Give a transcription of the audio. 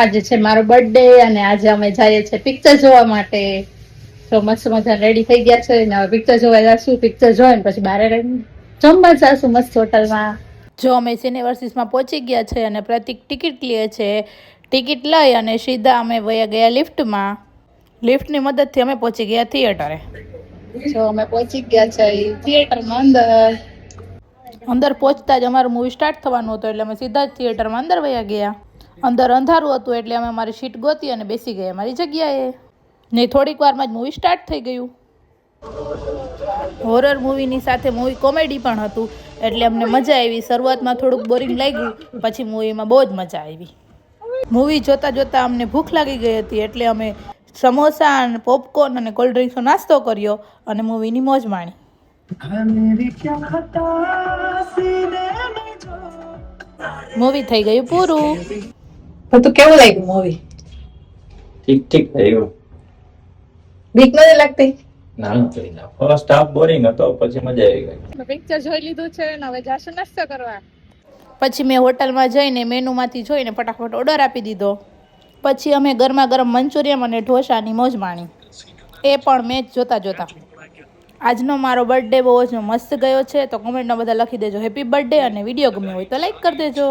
આજે છે મારો બર્થડે અને આજે અમે જઈએ છીએ પિક્ચર જોવા માટે. તો મસ્ત મજા રેડી થઈ ગયા છે ને હવે પિક્ચર જોવા જશું. પિક્ચર જોઈને પછી બહાર જમવા જશું મસ્ત હોટલમાં. જો અમે સિનેવર્સિસમાં પહોંચી ગયા છે અને પ્રતિક ટિકિટ લે છે. ટિકિટ લઈ અને સીધા અમે વયા ગયા લિફ્ટમાં. લિફ્ટની મદદથી અમે પહોંચી ગયા થિયેટરે. જો અમે પહોંચી ગયા છે થિયેટરમાં અંદર પહોંચતા જ અમારું મૂવી સ્ટાર્ટ થવાનું હતું એટલે અમે સીધા જ થિયેટરમાં અંદર વયા ગયા. અંદર અંધારું હતું એટલે અમે અમારી સીટ ગોતી અને બેસી ગયા અમારી જગ્યાએ. ને થોડીક વારમાં જ મૂવી સ્ટાર્ટ થઈ ગયું. હોરર મૂવીની સાથે મૂવી કોમેડી પણ હતું એટલે અમને મજા આવી. શરૂઆતમાં થોડુંક બોરિંગ લાગ્યું, પછી મૂવીમાં બહુ જ મજા આવી. મૂવી જોતાં જોતાં અમને ભૂખ લાગી ગઈ હતી એટલે અમે સમોસા અને પોપકોર્ન અને કોલ્ડ ડ્રિંક્સનો નાસ્તો કર્યો અને મૂવીની મોજ માણી. મૂવી થઈ ગયું પૂરું. તો કેવું લાગ્યું મૂવી? ઠીક ઠીક થયું. બીક નથી લાગતી? ના નથી. ફર્સ્ટ હાફ બોરિંગ હતો, પછી મજા આવી ગઈ. પિક્ચર જોઈ લીધું છે ને હવે જાશું નાસ્તો કરવા. પછી મેં હોટલમાં જઈને મેનુમાંથી જોઈને ફટાફટ ઓર્ડર આપી દીધો. પછી અમે ગરમા ગરમ મંચુરિયન અને ઢોસાની મોજ માણી, એ પણ મેચ જોતા. આજનો મારો બર્થડે બહુ જ મસ્ત ગયો છે. તો કોમેન્ટમાં બધા લખી દેજો હેપી બર્થડે અને વિડીયો ગમ્યો હોય તો લાઈક કરી દેજો.